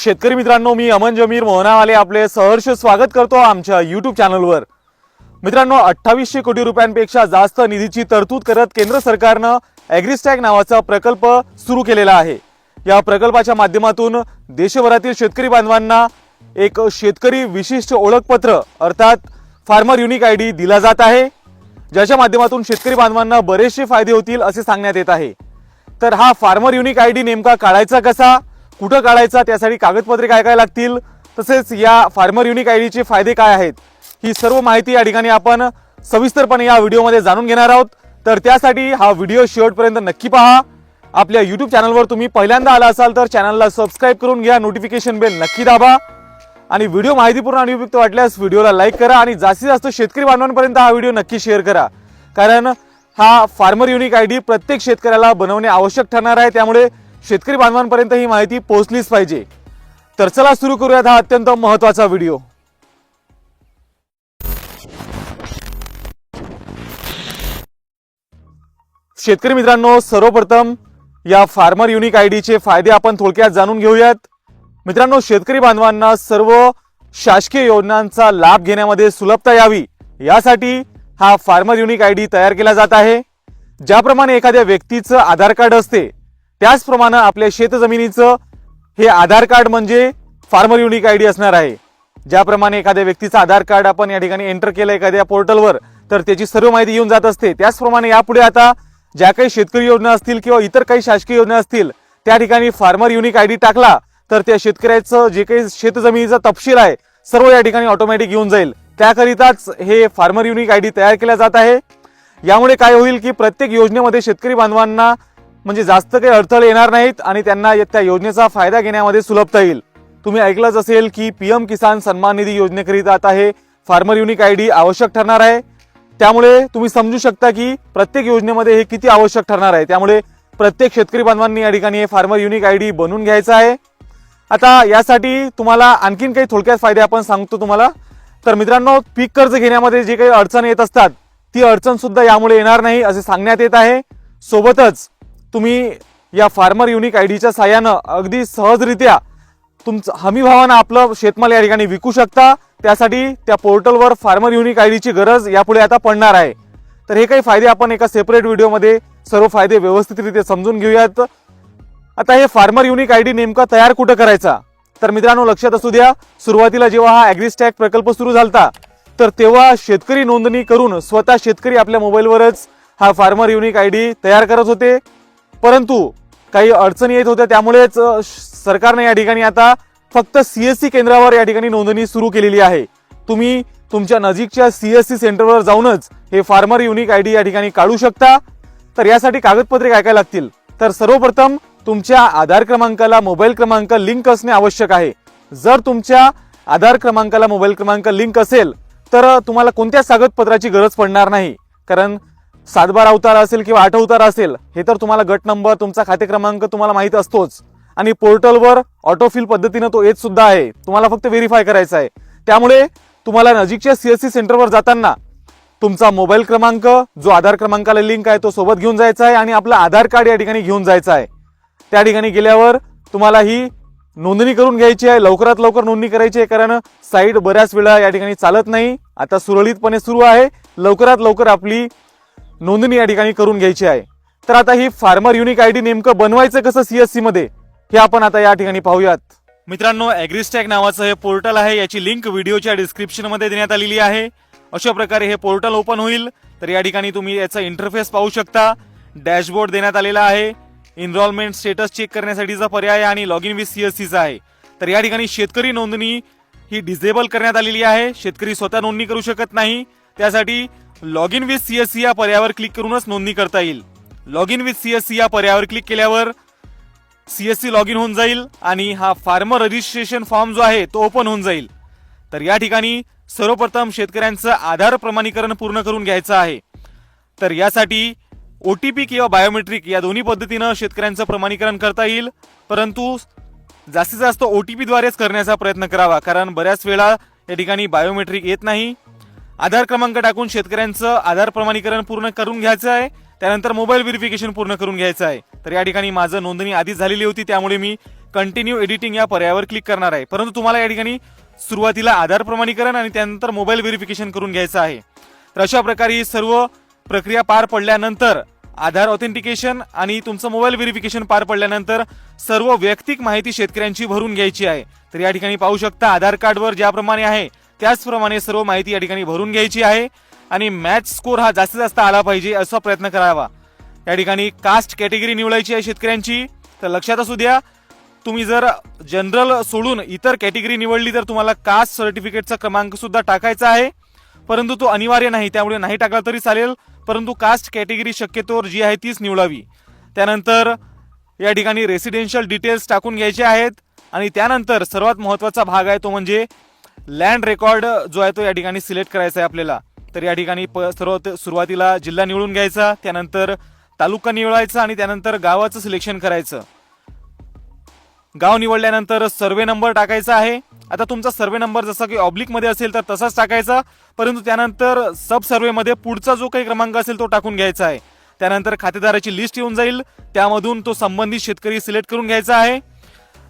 शेतकरी मित्रांनो, मी अमन जमीर मोहनावाले आपले सहर्ष स्वागत करतो आमच्या YouTube चॅनलवर। मित्रांनो, 2800 कोटी रुपयांपेक्षा जास्त निधीची तरतूद करत केंद्र सरकारने ॲग्रीस्टॅग नावाचा प्रकल्प सुरू केलेला आहे। या प्रकल्पाच्या माध्यमातून देशभरातील शेतकरी बांधवांना एक शेतकरी विशिष्ट ओळखपत्र अर्थात फार्मर युनिक आयडी दिला जात आहे, ज्याच्या माध्यमातून शेतकरी बांधवांना बरेचसे फायदे होतील असे सांगण्यात येत आहे। तर हा फार्मर युनिक आयडी नेमका काढायचा कसा, कुठे काढायचा, त्यासाठी कागदपत्रे काय काय लागतील, तसेच या फार्मर युनिक आयडीचे फायदे काय आहेत, ही सर्व माहिती या ठिकाणी आपण सविस्तरपणे या व्हिडिओमध्ये जाणून घेणार आहोत। तर त्यासाठी हा व्हिडिओ शेवटपर्यंत नक्की पहा। आपल्या YouTube चॅनलवर तुम्ही पहिल्यांदा आला असाल तर चॅनलला सबस्क्राइब करून घ्या, नोटिफिकेशन बेल नक्की दाबा आणि व्हिडिओ माहितीपूर्ण आणि उपयुक्त वाटल्यास व्हिडिओला लाईक करा आणि जास्तीत जास्त शेतकरी बांधवांपर्यंत हा व्हिडिओ नक्की शेअर करा, कारण हा फार्मर युनिक आयडी प्रत्येक शेतकऱ्याला बनवणे आवश्यक ठरणार आहे, त्यामुळे शेतकरी बांधवांपर्यंत ही माहिती पोहोचलीच पाहिजे। तर चला सुरू करूयात हा अत्यंत महत्त्वाचा व्हिडिओ। शेतकरी मित्रांनो, सर्वप्रथम या फार्मर युनिक आयडीचे फायदे आपण थोडक्यात जाणून घेऊयात। मित्रांनो, शेतकरी बांधवांना सर्व शासकीय योजनांचा लाभ घेण्यामध्ये सुलभता यावी यासाठी हा फार्मर युनिक आयडी तयार केला जात आहे। ज्याप्रमाणे एखाद्या व्यक्तीचं आधार कार्ड असते, त्याचप्रमाणे आपल्या शेतजमिनीचं हे आधार कार्ड म्हणजे फार्मर युनिक आयडी असणार आहे। ज्याप्रमाणे एखाद्या व्यक्तीचं आधार कार्ड आपण या ठिकाणी एंटर केलं एखाद्या पोर्टलवर, तर त्याची सर्व माहिती येऊन जात असते। त्याचप्रमाणे यापुढे आता ज्या काही शेतकरी योजना असतील किंवा इतर काही शासकीय योजना असतील, त्या ठिकाणी फार्मर युनिक आयडी टाकला तर त्या शेतकऱ्याचं जे काही शेतजमिनीचा तपशील आहे सर्व या ठिकाणी ऑटोमॅटिक येऊन जाईल। त्याकरिताच हे फार्मर युनिक आयडी तयार केला जात आहे। यामुळे काय होईल की प्रत्येक योजनेमध्ये शेतकरी बांधवांना म्हणजे जास्त काही अडथळे येणार नाहीत आणि त्यांना त्या योजनेचा फायदा घेण्यामध्ये सुलभता येईल। तुम्ही ऐकलंच असेल की पीएम किसान सन्मान निधी योजनेकरिता आता हे फार्मर युनिक आयडी आवश्यक ठरणार आहे। त्यामुळे तुम्ही समजू शकता की प्रत्येक योजनेमध्ये हे किती आवश्यक ठरणार आहे। त्यामुळे प्रत्येक शेतकरी बांधवांनी या ठिकाणी हे फार्मर युनिक आयडी बनवून घ्यायचा आहे। आता यासाठी तुम्हाला आणखीन काही थोडक्यात फायदे आपण सांगतो तुम्हाला। तर मित्रांनो, पीक कर्ज घेण्यामध्ये जे काही अडचणी येत असतात ती अडचण सुद्धा यामुळे येणार नाही असे सांगण्यात येत आहे। सोबतच तुम्ही या फार्मर युनिक आयडीच्या साहाय्याने अगदी सहजरित्या तुमचं हमी भावाने आपलं शेतमाल या ठिकाणी विकू शकता। त्यासाठी त्या पोर्टलवर फार्मर युनिक आयडीची गरज यापुढे आता पडणार आहे। तर हे काही फायदे आपण एका सेपरेट व्हिडिओमध्ये सर्व फायदे व्यवस्थितरित्या समजून घेऊयात। आता हे फार्मर युनिक आयडी नेमका तयार कुठे करायचा, तर मित्रांनो लक्षात असू द्या, सुरुवातीला जेव्हा हा ॲग्रीस्टॅग प्रकल्प सुरू झाला तर तेव्हा शेतकरी नोंदणी करून स्वतः शेतकरी आपल्या मोबाईलवरच हा फार्मर युनिक आयडी तयार करत होते, परंतु काही अडचणी येत होत्या। त्यामुळेच सरकारने या ठिकाणी आता फक्त सीएससी केंद्रावर या ठिकाणी नोंदणी सुरू केलेली आहे। तुम्ही तुमच्या नजीकच्या सीएससी सेंटरवर जाऊनच हे फार्मर युनिक आयडी या ठिकाणी काढू शकता। तर यासाठी कागदपत्रे काय काय लागतील, तर सर्वप्रथम तुमच्या आधार क्रमांकाला मोबाईल क्रमांक लिंक असणे आवश्यक आहे। जर तुमच्या आधार क्रमांकाला मोबाईल क्रमांक लिंक असेल तर तुम्हाला कोणत्याच कागदपत्राची गरज पडणार नाही, कारण 7/12 उतारा असेल किंवा 8 उतारा असेल हे तर तुम्हाला गट नंबर तुमचा खाते क्रमांक तुम्हाला माहित असतोच आणि पोर्टलवर ऑटोफिल पद्धतीने तो येत सुद्धा आहे, तुम्हाला फक्त व्हेरीफाय करायचा आहे। त्यामुळे तुम्हाला नजीकच्या सीएससी सेंटरवर जाताना तुमचा मोबाईल क्रमांक जो आधार क्रमांकाला लिंक आहे तो सोबत घेऊन जायचा आहे आणि आपलं आधार कार्ड या ठिकाणी घेऊन जायचं आहे। त्या ठिकाणी गेल्यावर तुम्हाला ही नोंदणी करून घ्यायची आहे, लवकरात लवकर नोंदणी करायची आहे, कारण साईट बऱ्याच वेळा या ठिकाणी चालत नाही। आता सुरळीतपणे सुरू आहे, लवकरात लवकर आपली नोंदणी या ठिकाणी करून घ्यायची आहे। तर आता ही फार्मर युनिक आयडी नेमकं बनवायचं कसं सीएससी मध्ये हे आपण आता या ठिकाणी पाहूयात। मित्रांनो, ॲग्रीस्टॅग नावाचं हे पोर्टल आहे, याची लिंक व्हिडिओच्या डिस्क्रिप्शन मध्ये देण्यात आलेली आहे। अशा प्रकारे हे पोर्टल ओपन होईल। तर या ठिकाणी तुम्ही याचा इंटरफेस पाहू शकता, डॅशबोर्ड देण्यात आलेला आहे, एनरोलमेंट स्टेटस चेक करण्यासाठीचा पर्याय आणि लॉग इन विथ सीएससीचा आहे। तर या ठिकाणी शेतकरी नोंदणी ही डिसेबल करण्यात आलेली आहे, शेतकरी स्वतः नोंदणी करू शकत नाही। त्यासाठी लॉग इन विथ सीएससी या पर्यायावर क्लिक करूनच नोंदणी करता येईल। लॉग इन विथ सीएससी या पर्यायावर क्लिक केल्यावर सीएससी लॉग इन होऊन जाईल आणि हा फार्मर रजिस्ट्रेशन फॉर्म जो आहे तो ओपन होऊन जाईल। तर या ठिकाणी सर्वप्रथम शेतकऱ्यांचं आधार प्रमाणीकरण पूर्ण करून घ्यायचं आहे। तर यासाठी ओटीपी किंवा बायोमेट्रिक या दोन्ही पद्धतीने शेतकऱ्यांचं प्रमाणीकरण करता येईल, परंतु जास्तीत जास्त ओटीपी द्वारेच करण्याचा प्रयत्न करावा, कारण बऱ्याच वेळा या ठिकाणी बायोमेट्रिक येत नाही। आधार क्रमांक टाकून शेतकऱ्यांचं आधार प्रमाणीकरण पूर्ण करून घ्यायचं आहे, त्यानंतर मोबाईल व्हेरिफिकेशन पूर्ण करून घ्यायचं आहे। तर या ठिकाणी माझं नोंदणी आधीच झालेली होती, त्यामुळे मी कंटिन्यू एडिटिंग या पर्यायावर क्लिक करणार आहे। परंतु तुम्हाला या ठिकाणी सुरुवातीला आधार प्रमाणीकरण आणि त्यानंतर मोबाईल व्हेरिफिकेशन करून घ्यायचं आहे। तर अशा प्रकारे ही सर्व प्रक्रिया पार पडल्यानंतर आधार ऑथेंटिकेशन आणि तुमचं मोबाईल व्हेरिफिकेशन पार पडल्यानंतर सर्व वैयक्तिक माहिती शेतकऱ्यांची भरून घ्यायची आहे। तर या ठिकाणी पाहू शकता आधार कार्डवर ज्याप्रमाणे आहे त्याचप्रमाणे सर्व माहिती या ठिकाणी भरून घ्यायची आहे आणि मॅच स्कोर हा जास्तीत जास्त आला पाहिजे असा प्रयत्न करावा। या ठिकाणी कास्ट कॅटेगरी निवडायची आहे शेतकऱ्यांची। तर लक्षात असू द्या, तुम्ही जर जनरल सोडून इतर कॅटेगरी निवडली तर तुम्हाला कास्ट सर्टिफिकेटचा क्रमांक सुद्धा टाकायचा आहे, परंतु तो अनिवार्य नाही, त्यामुळे नाही टाकला तरी चालेल, परंतु कास्ट कॅटेगरी शक्यतोवर जी आहे तीच निवडावी। त्यानंतर या ठिकाणी रेसिडेन्शियल डिटेल्स टाकून घ्यायचे आहेत आणि त्यानंतर सर्वात महत्त्वाचा भाग आहे तो म्हणजे लँड रेकॉर्ड जो आहे तो या ठिकाणी सिलेक्ट करायचा आहे आपल्याला। तर या ठिकाणी सर्वात सुरुवातीला जिल्हा निवडून घ्यायचा, त्यानंतर तालुका निवडायचा आणि त्यानंतर गावाचं सिलेक्शन करायचं। गाव निवडल्यानंतर सर्वे नंबर टाकायचा आहे। आता तुमचा सर्वे नंबर जसा की ऑब्लिक मध्ये असेल तर तसाच टाकायचा, परंतु त्यानंतर सब सर्वे मध्ये पुढचा जो काही क्रमांक असेल तो टाकून घ्यायचा आहे। त्यानंतर खातेदाराची लिस्ट येऊन जाईल, त्यामधून तो संबंधित शेतकरी सिलेक्ट करून घ्यायचा आहे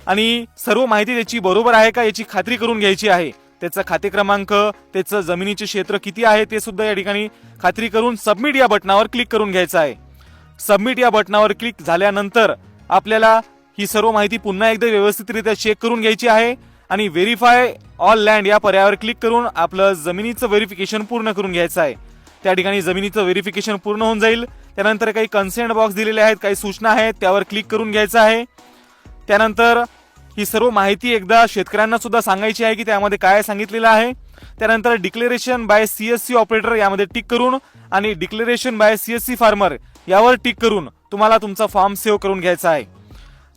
आणि सर्व माहिती त्याची बरोबर आहे का याची खात्री करून घ्यायची आहे। त्याचा खाते क्रमांक, त्याचं जमिनीचे क्षेत्र किती आहे ते सुद्धा या ठिकाणी खात्री करून सबमिट या बटनावर क्लिक करून घ्यायचं आहे। सबमिट या बटनावर क्लिक झाल्यानंतर आपल्याला ही सर्व माहिती पुन्हा एकदा व्यवस्थितरित्या चेक करून घ्यायची आहे आणि व्हेरीफाय ऑल लँड या पर्यायावर क्लिक करून आपलं जमिनीचं व्हेरिफिकेशन पूर्ण करून घ्यायचं आहे। त्या ठिकाणी जमिनीचं व्हेरिफिकेशन पूर्ण होऊन जाईल। त्यानंतर काही कन्सेंट बॉक्स दिलेले आहेत, काही सूचना आहेत, त्यावर क्लिक करून घ्यायचं आहे। त्यानंतर ही सर्व माहिती एकदा शेतकऱ्यांना सुद्धा सांगायची आहे की त्यामध्ये काय सांगितलेलं आहे। त्यानंतर डिक्लेरेशन बाय सीएससी ऑपरेटर यामध्ये टिक करून आणि डिक्लेरेशन बाय सीएससी फार्मर यावर टिक करून तुम्हाला तुमचा फॉर्म सेव्ह करून घ्यायचा आहे।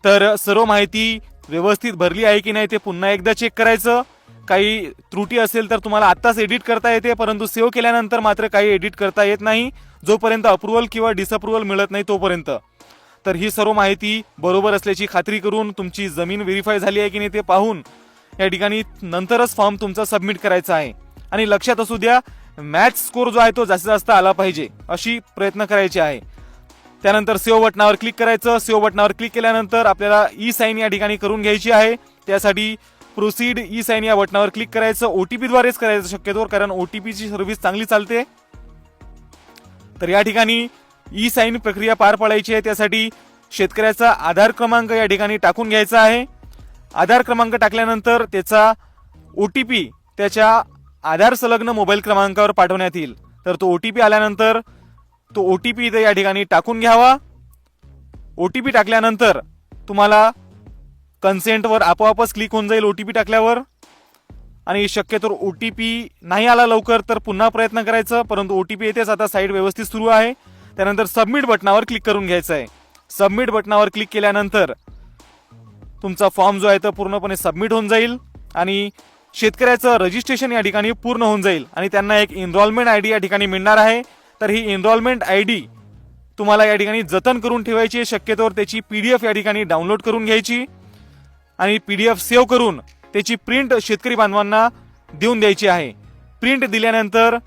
तर सर्व माहिती व्यवस्थित भरली आहे की नाही ते पुन्हा एकदा चेक करायचं। काही त्रुटी असेल तर तुम्हाला आत्ताच एडिट करता येते, परंतु सेव्ह केल्यानंतर मात्र काही एडिट करता येत नाही जोपर्यंत अप्रुव्हल किंवा डिसअप्रुव्हल मिळत नाही तोपर्यंत। तर ही सर्व माहिती बरोबर असल्याची खात्री करून तुमची जमीन व्हेरीफाय झाली आहे की नाही ते पाहून या ठिकाणी नंतरच फॉर्म तुमचा सबमिट करायचा आहे। आणि लक्षात असू द्या, मॅच स्कोर जो आहे तो जास्तीत जास्त आला पाहिजे अशी प्रयत्न करायचे आहे। त्यानंतर सेव्ह बटनावर क्लिक करायचं। सेव्ह बटनावर क्लिक केल्यानंतर आपल्याला ई साइन या ठिकाणी करून घ्यायची आहे। त्यासाठी प्रोसीड ई साइन या बटनावर क्लिक करायचं। ओटीपी द्वारेच करायचं शक्यतोवर, कारण ओटीपीची सर्व्हिस चांगली चालते। तर या ठिकाणी ई साइन प्रक्रिया पार पाडायची आहे, त्यासाठी शेतकऱ्याचा आधार क्रमांक या ठिकाणी टाकून घ्यायचा आहे। आधार क्रमांक टाकल्यानंतर त्याचा ओटीपी त्याच्या आधार संलग्न मोबाईल क्रमांकावर पाठवण्यात येईल। तर तो ओटीपी आल्यानंतर तो ओटीपी इथे या ठिकाणी टाकून घ्यावा। ओटीपी टाकल्यानंतर तुम्हाला कन्सेंटवर आपोआपच क्लिक होऊन जाईल ओटीपी टाकल्यावर। आणि शक्यतो ओटीपी नाही आला लवकर तर पुन्हा प्रयत्न करायचं, परंतु ओटीपी येतेच, आता साईड व्यवस्थित सुरू आहे। त्यानंतर सबमिट बटनावर क्लिक करून घ्यायचं आहे। सबमिट बटनावर क्लिक केल्यानंतर तुमचा फॉर्म जो आहे तो पूर्णपणे सबमिट होऊन जाईल आणि शेतकऱ्याचं रजिस्ट्रेशन या ठिकाणी पूर्ण होऊन जाईल आणि त्यांना एक एनरोलमेंट आयडी या ठिकाणी मिळणार आहे। तर ही एनरोलमेंट आयडी तुम्हाला या ठिकाणी जतन करून ठेवायची आहे। शक्यतोवर त्याची पीडीएफ या ठिकाणी डाउनलोड करून घ्यायची आणि पीडीएफ सेव्ह करून त्याची प्रिंट शेतकरी बांधवांना देऊन द्यायची आहे। प्रिंट दिल्यानंतर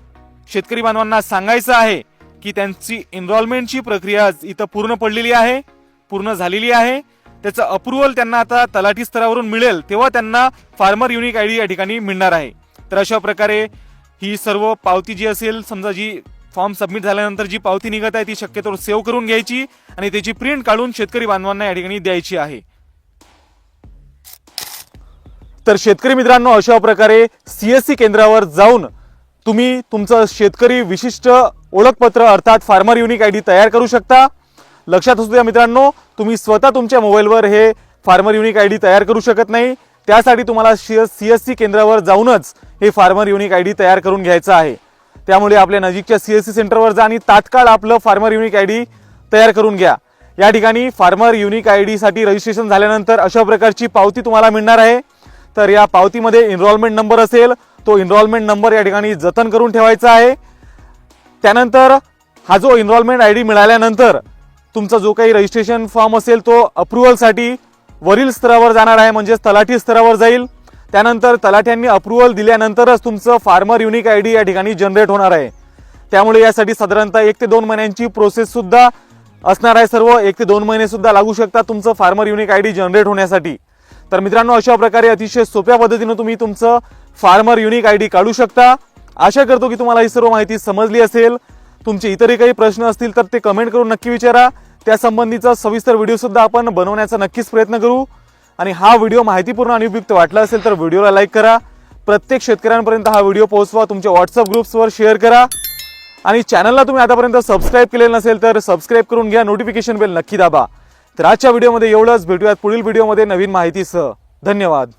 शेतकरी बांधवांना सांगायचं आहे की त्यांची एनरोलमेंटची प्रक्रिया इथं पूर्ण पडलेली आहे, पूर्ण झालेली आहे। त्याचं अप्रुव्हल त्यांना आता तलाठी स्तरावरून मिळेल तेव्हा त्यांना फार्मर युनिक आयडी या ठिकाणी मिळणार आहे। तर अशा प्रकारे ही सर्व पावती जी असेल, समजा जी फॉर्म सबमिट झाल्यानंतर जी पावती निघत आहे ती शक्यतो सेव्ह करून घ्यायची आणि त्याची प्रिंट काढून शेतकरी बांधवांना या ठिकाणी द्यायची आहे। तर शेतकरी मित्रांनो, अशा प्रकारे सीएससी केंद्रावर जाऊन तुम्ही तुमचं शेतकरी विशिष्ट ओळखपत्र अर्थात फार्मर युनिक आयडी तयार करू शकता। लक्षात असू द्या मित्रांनो, तुम्ही स्वतः तुमच्या मोबाईलवर हे फार्मर युनिक आयडी तयार करू शकत नाही, त्यासाठी तुम्हाला सीएससी केंद्रावर जाऊनच हे फार्मर युनिक आयडी तयार करून घ्यायचं आहे। त्यामुळे आपल्या नजीकच्या सीएससी सेंटरवर जा आणि तात्काळ आपलं फार्मर युनिक आयडी तयार करून घ्या। या ठिकाणी फार्मर युनिक आयडी साठी रजिस्ट्रेशन झाल्यानंतर अशा प्रकारची पावती तुम्हाला मिळणार आहे। तर या पावतीमध्ये एनरोलमेंट नंबर असेल, तो एनरोलमेंट नंबर या ठिकाणी जतन करून ठेवायचा आहे। त्यानंतर हा जो एनरोलमेंट आयडी मिळाल्यानंतर तुमचा जो काही रजिस्ट्रेशन फॉर्म असेल तो अप्रुव्हलसाठी वरील स्तरावर जाणार आहे, म्हणजे तलाठी स्तरावर जाईल। त्यानंतर तलाठ्यांनी अप्रुव्हल दिल्यानंतरच तुमचं फार्मर युनिक आयडी या ठिकाणी जनरेट होणार आहे। त्यामुळे यासाठी साधारणतः 1 ते 2 महिन्यांची प्रोसेस सुद्धा असणार आहे। सर्व 1 ते 2 महिने सुद्धा लागू शकतात तुमचं फार्मर युनिक आयडी जनरेट होण्यासाठी। तर मित्रांनो, अशा प्रकारे अतिशय सोप्या पद्धतीने तुम्ही तुमचं फार्मर युनिक आयडी काढू शकता। आशा करतो की तुम्हाला ही सर्व माहिती समजली असेल। तुमचे इतरही काही प्रश्न असतील तर ते कमेंट करून नक्की विचारा। त्या संबंधीचा सविस्तर व्हिडिओ सुद्धा आपण बनवण्याचा नक्कीच प्रयत्न करू। आणि हा व्हिडिओ माहितीपूर्ण आणि उपयुक्त वाटला असेल तर व्हिडिओला लाईक करा, प्रत्येक शेतकऱ्यांपर्यंत हा व्हिडिओ पोहोचवा, तुमच्या व्हॉट्सअप ग्रुप्सवर शेअर करा आणि चॅनलला तुम्ही आतापर्यंत सबस्क्राईब केलेलं नसेल तर सबस्क्राईब करून घ्या, नोटिफिकेशन बेल नक्की दाबा। तर आजच्या व्हिडिओमध्ये एवढंच, भेटूयात पुढील व्हिडिओमध्ये नवीन माहितीसह। धन्यवाद।